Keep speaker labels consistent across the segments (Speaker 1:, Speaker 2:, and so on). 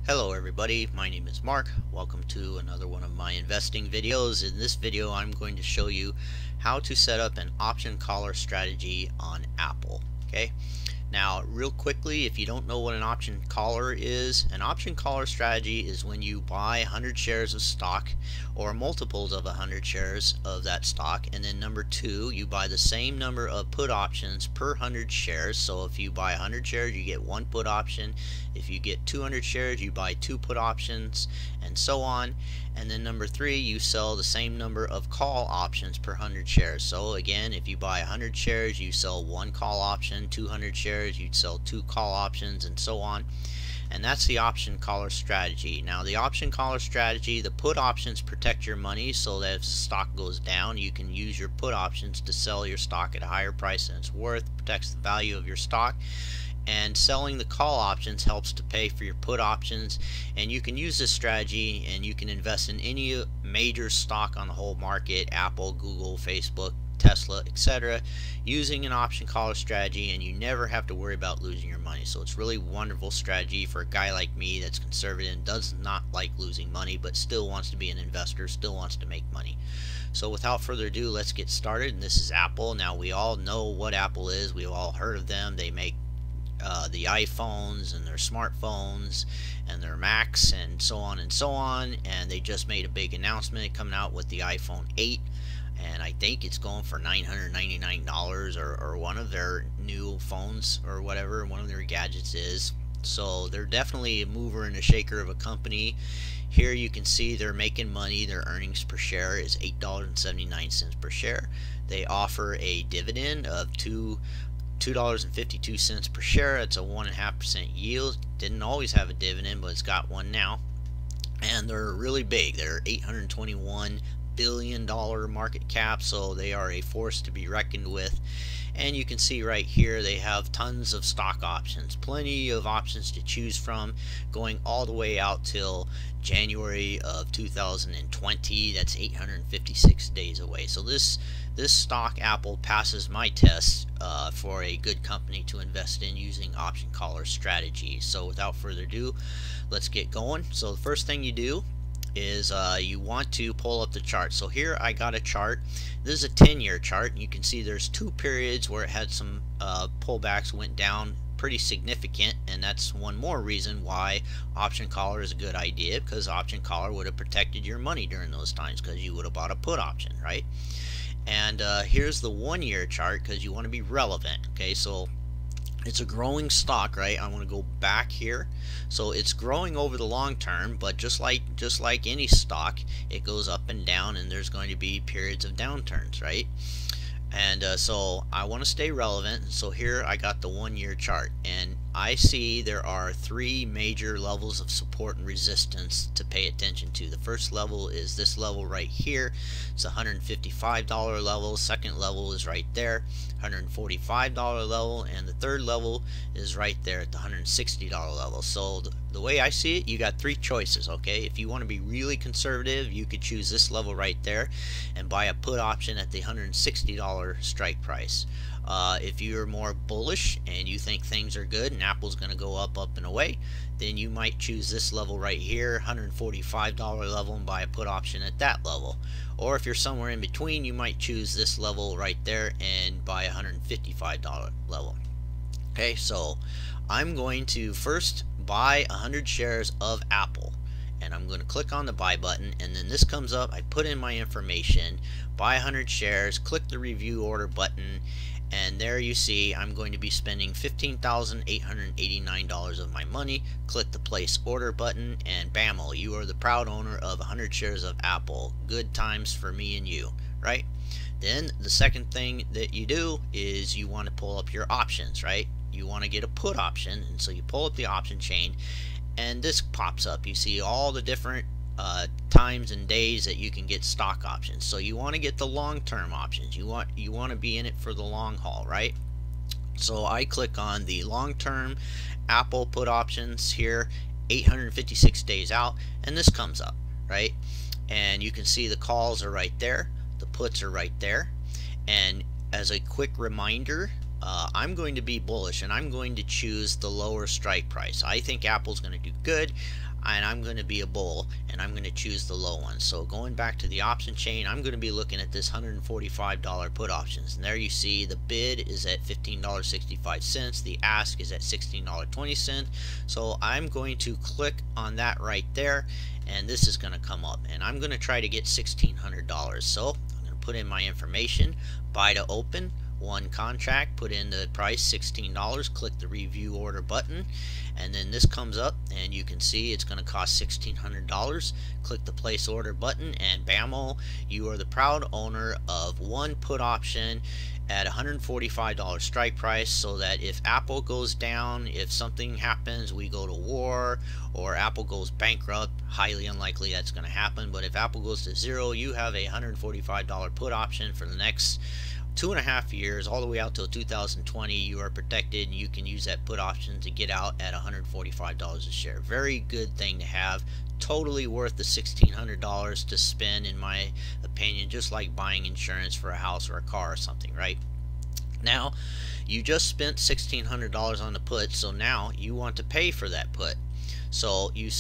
Speaker 1: Hello everybody, my name is Mark. Welcome to another one of my investing videos. In this video I'm going to show you how to set up an option collar strategy on Apple. Okay, now real quickly, if you don't know what an option collar is, an option collar strategy is when you buy 100 shares of stock or multiples of 100 shares of that stock, and then number two, you buy the same number of put options per 100 shares. So if you buy 100 shares you get one put option, if you get 200 shares you buy two put options, and so on. And then number three, you sell the same number of call options per 100 shares. So again, if you buy 100 shares you sell one call option, 200 shares you'd sell two call options, and so on. And that's the option collar strategy. Now the option collar strategy, the put options protect your money so that if stock goes down you can use your put options to sell your stock at a higher price than it's worth, protects the value of your stock. And selling the call options helps to pay for your put options, and you can use this strategy and you can invest in any major stock on the whole market, Apple, Google, Facebook, Tesla, etc., using an option collar strategy, and you never have to worry about losing your money. So it's really wonderful strategy for a guy like me that's conservative and does not like losing money but still wants to be an investor, still wants to make money. So without further ado, let's get started. And this is Apple. Now we all know what Apple is, we've all heard of them. They make the iPhones and their smartphones and their Macs and so on and so on, and they just made a big announcement coming out with the iPhone 8, and I think it's going for $999 or one of their new phones or whatever one of their gadgets is. So they're definitely a mover and a shaker of a company. Here you can see they're making money. Their earnings per share is $8.79 per share. They offer a dividend of $2.52 per share. It's a 1.5% yield. Didn't always have a dividend, but it's got one now. And they're really big. They're $821 billion market cap, so they are a force to be reckoned with. And you can see right here they have tons of stock options, plenty of options to choose from, going all the way out till January of 2020. That's 856 days away. So this stock, Apple, passes my test for a good company to invest in using option collar strategy. So without further ado, let's get going. So the first thing you do is you want to pull up the chart. So here I got a chart. This is a 10-year chart, and you can see there's two periods where it had some pullbacks, went down pretty significant, and that's one more reason why option collar is a good idea, because option collar would have protected your money during those times because you would have bought a put option, right? And here's the 1-year chart because you want to be relevant. Okay, so it's a growing stock, right? I want to go back here. So it's growing over the long term, but just like any stock, it goes up and down, and there's going to be periods of downturns, right? And so I want to stay relevant. So here I got the 1-year chart, and I see there are three major levels of support and resistance to pay attention to. The first level is this level right here. It's a $155 level. Second level is right there, $145 level, and the third level is right there at the $160 level. So the way I see it, you got three choices. Okay, if you want to be really conservative, you could choose this level right there and buy a put option at the $160 strike price. If you're more bullish and you think things are good and Apple's going to go up and away, then you might choose this level right here, $145 level, and buy a put option at that level. Or if you're somewhere in between, you might choose this level right there and buy a $155 level. Okay, so I'm going to first buy 100 shares of Apple, and I'm going to click on the buy button, and then this comes up. I put in my information, buy 100 shares, click the review order button, and there you see I'm going to be spending $15,889 of my money. Click the place order button, and bammo, you are the proud owner of 100 shares of Apple. Good times for me and you, right? Then the second thing that you do is you want to pull up your options, right? You want to get a put option, and so you pull up the option chain, and this pops up. You see all the different times and days that you can get stock options. So you want to get the long-term options. You want to be in it for the long haul, right? So I click on the long-term Apple put options here, 856 days out, and this comes up, right? And you can see the calls are right there, the puts are right there. And as a quick reminder, I'm going to be bullish, and I'm going to choose the lower strike price. I think Apple's going to do good, and I'm going to be a bull, and I'm going to choose the low one. So going back to the option chain, I'm going to be looking at this $145 put options, and there you see the bid is at $15.65, the ask is at $16.20. so I'm going to click on that right there, and this is going to come up, and I'm going to try to get $1,600. So I'm going to put in my information, buy to open, one contract, put in the price $16, click the review order button, and then this comes up and you can see it's going to cost $1,600. Click the place order button, and bammo, you are the proud owner of one put option at $145 strike price, so that if Apple goes down, if something happens, we go to war, or Apple goes bankrupt, highly unlikely that's going to happen, but if Apple goes to zero, you have a $145 put option for the next 2.5 years, all the way out till 2020. You are protected, and you can use that put option to get out at $145 a share. Very good thing to have. Totally worth the $1,600 to spend, in my opinion, just like buying insurance for a house or a car or something, right? Now, you just spent $1,600 on the put, so now you want to pay for that put. So you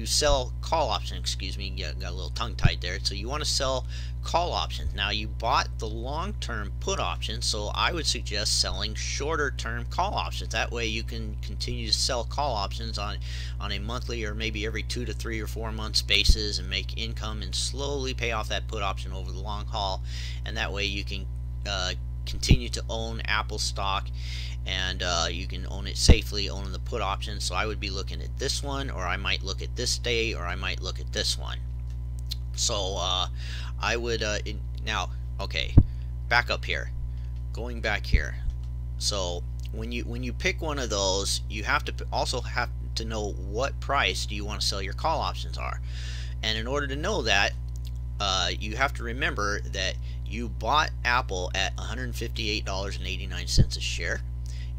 Speaker 1: sell call option, excuse me, got a little tongue tied there. So you want to sell call options. Now, you bought the long-term put option, so I would suggest selling shorter term call options. That way you can continue to sell call options on a monthly or maybe every 2 to 3 or 4 months basis, and make income and slowly pay off that put option over the long haul. And that way you can continue to own Apple stock, and you can own it safely, owning the put option. So I would be looking at this one, or I might look at this day, or I might look at this one. So I would now, okay, back up here, going back here. So when you pick one of those, you have to also have to know what price do you want to sell your call options are. And in order to know that, you have to remember that you bought Apple at $158.89 a share.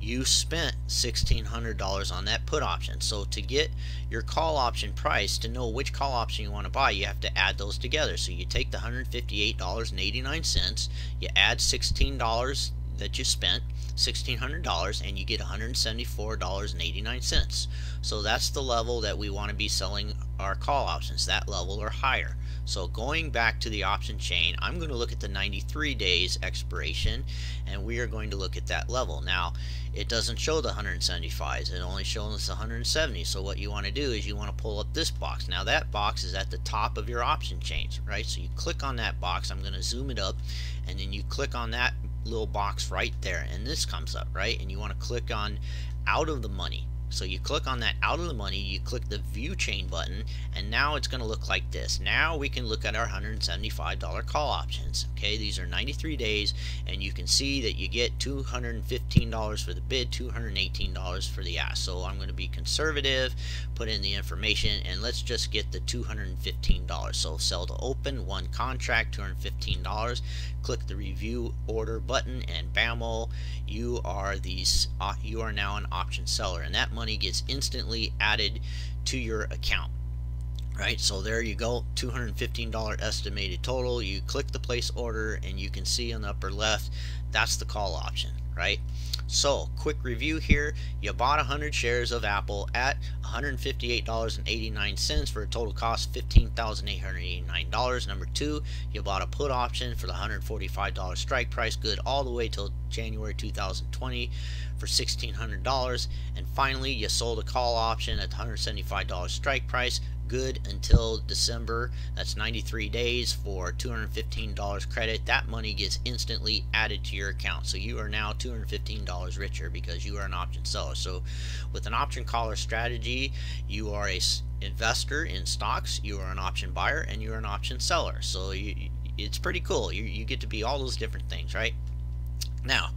Speaker 1: You spent $1,600 on that put option. So to get your call option price, to know which call option you want to buy, you have to add those together. So you take the $158.89, you add $16 that you spent, $1,600, and you get $174.89. So that's the level that we want to be selling our call options, that level or higher. So going back to the option chain, I'm going to look at the 93 days expiration, and we are going to look at that level. Now, it doesn't show the 175s, it only shows us 170. So what you want to do is you want to pull up this box. Now that box is at the top of your option chains, right? So you click on that box. I'm going to zoom it up, and then you click on that little box right there, and this comes up, right? And you want to click on out of the money. So you click on that out of the money, you click the view chain button, and now it's going to look like this. Now we can look at our $175 call options. Okay, these are 93 days, and you can see that you get $215 for the bid, $218 for the ask. So I'm going to be conservative, put in the information, and let's just get the $215. So sell to open, one contract, $215. Click the review order button, and bammo, you are now an option seller, and that money gets instantly added to your account. Right, so there you go, $215 estimated total. You click the place order, and you can see on the upper left, that's the call option, right? So quick review here, you bought 100 shares of Apple at $158.89 for a total cost $15,889. Number two, you bought a put option for the $145 strike price, good all the way till January 2020 for $1,600. And finally, you sold a call option at the $175 strike price, good until December. That's 93 days for $215 credit. That money gets instantly added to your account. So you are now $215 richer because you are an option seller. So with an option caller strategy, you are a investor in stocks, you are an option buyer, and you are an option seller. So it's pretty cool. You get to be all those different things, right? Now,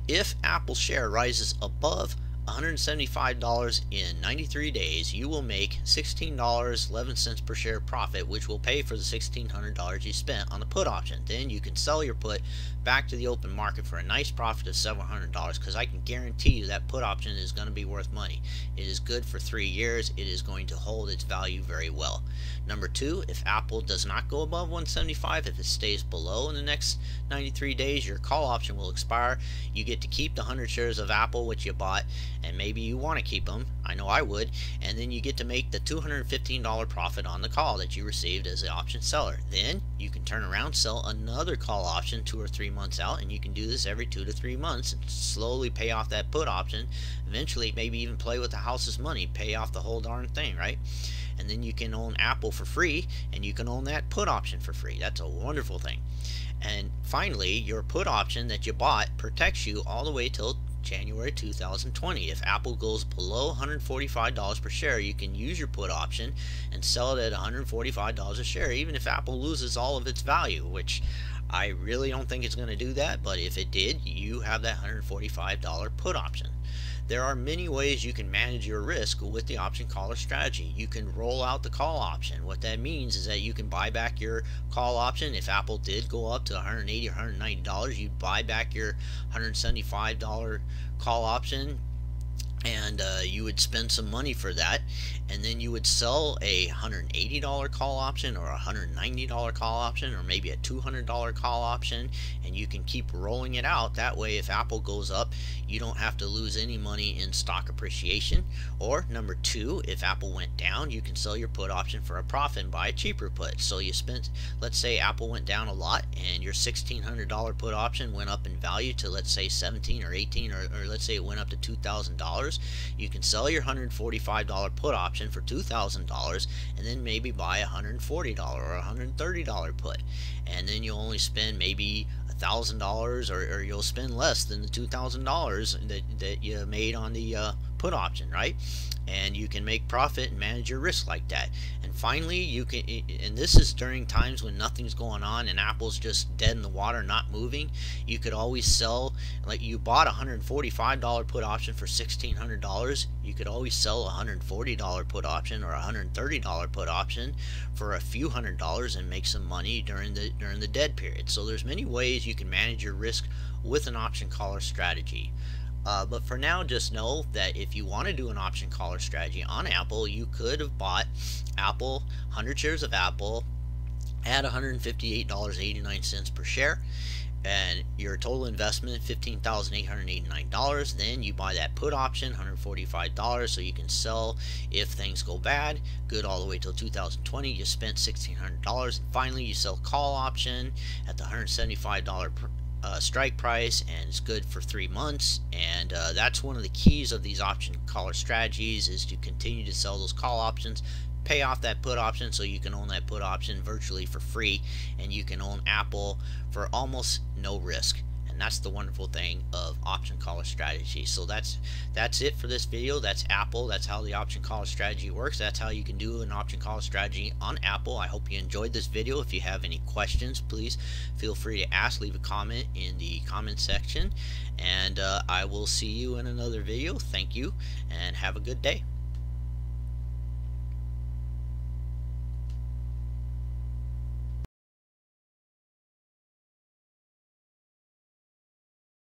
Speaker 1: if Apple share rises above $175 in 93 days, you will make $16.11 per share profit, which will pay for the $1,600 you spent on the put option. Then you can sell your put back to the open market for a nice profit of several $100, because I can guarantee you that put option is going to be worth money. It is good for 3 years. It is going to hold its value very well. Number 2, if Apple does not go above 175, if it stays below in the next 93 days, your call option will expire. You get to keep the 100 shares of Apple which you bought, and maybe you want to keep them. I know I would. And then you get to make the $215 profit on the call that you received as the option seller. Then you can turn around, sell another call option 2 or 3 months out, and you can do this every 2 to 3 months and slowly pay off that put option. Eventually maybe even play with the house's money, pay off the whole darn thing, right? And then you can own Apple for free, and you can own that put option for free. That's a wonderful thing. And finally, your put option that you bought protects you all the way till January 2020. If Apple goes below $145 per share, you can use your put option and sell it at $145 a share, even if Apple loses all of its value, which I really don't think it's going to do that, but if it did, you have that $145 put option. There are many ways you can manage your risk with the option caller strategy. You can roll out the call option. What that means is that you can buy back your call option. If Apple did go up to $180 or $190, you'd buy back your $175 call option, and you would spend some money for that, and then you would sell a $180 call option or a $190 call option or maybe a $200 call option, and you can keep rolling it out. That way, if Apple goes up, you don't have to lose any money in stock appreciation. Or number 2, if Apple went down, you can sell your put option for a profit and buy a cheaper put. So you spent, let's say Apple went down a lot and your $1,600 put option went up in value to, let's say, $1,700 or $1,800, or let's say it went up to $2,000. You can sell your $145 put option for $2,000 and then maybe buy a $140 or $130 put, and then you'll only spend maybe $1,000, or you'll spend less than the $2,000 that you made on the put option, right? And you can make profit and manage your risk like that. And finally, you can, and this is during times when nothing's going on and Apple's just dead in the water, not moving, you could always sell, like you bought a $145 put option for $1,600, you could always sell a $140 put option or a $130 put option for a few $100s and make some money during the dead period. So there's many ways you can manage your risk with an option caller strategy. But for now, just know that if you want to do an option caller strategy on Apple, you could have bought Apple, 100 shares of Apple at $158.89 per share, and your total investment $15,889. Then you buy that put option, $145, so you can sell if things go bad, good all the way till 2020. You spent $1,600, and finally you sell call option at the $175 strike price, and it's good for 3 months. And that's one of the keys of these option caller strategies, is to continue to sell those call options, pay off that put option so you can own that put option virtually for free, and you can own Apple for almost no risk. And that's the wonderful thing of option caller strategy. So that's it for this video. That's Apple. That's how the option caller strategy works. That's how you can do an option caller strategy on Apple. I hope you enjoyed this video. If you have any questions, please feel free to ask. Leave a comment in the comment section, and I will see you in another video. Thank you, and have a good day.